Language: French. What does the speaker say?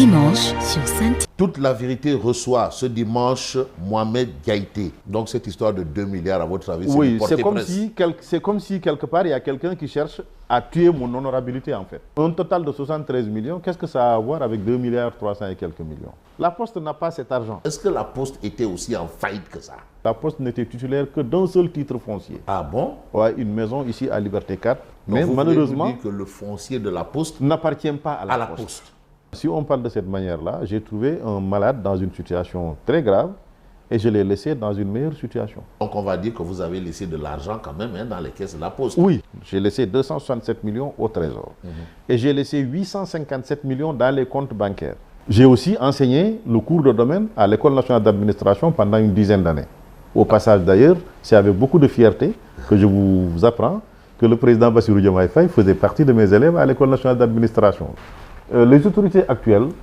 dimanche sur Saint-Titre. Toute la vérité reçoit ce dimanche Mohamed Gaïté. Donc cette histoire de 2 milliards, à votre avis, c'est oui, une portée c'est comme si quelque part il y a quelqu'un qui cherche à tuer mon honorabilité en fait. Un total de 73 millions, qu'est-ce que ça a à voir avec 2 milliards 300 et quelques millions? La Poste n'a pas cet argent. Est-ce que la Poste était aussi en faillite que ça? La Poste n'était titulaire que d'un seul titre foncier. Ah bon? Ouais, une maison ici à Liberté 4. Donc mais vous malheureusement, voulez nous dire que le foncier de la Poste n'appartient pas à la Poste. Si on parle de cette manière-là, j'ai trouvé un malade dans une situation très grave et je l'ai laissé dans une meilleure situation. Donc on va dire que vous avez laissé de l'argent quand même dans les caisses de la Poste. Oui, j'ai laissé 267 millions au Trésor. Et j'ai laissé 857 millions dans les comptes bancaires. J'ai aussi enseigné le cours de domaine à l'École nationale d'administration pendant une dizaine d'années. Au passage d'ailleurs, c'est avec beaucoup de fierté que je vous apprends que le président Bassirou Diomaye Faye faisait partie de mes élèves à l'École nationale d'administration. Les autorités actuelles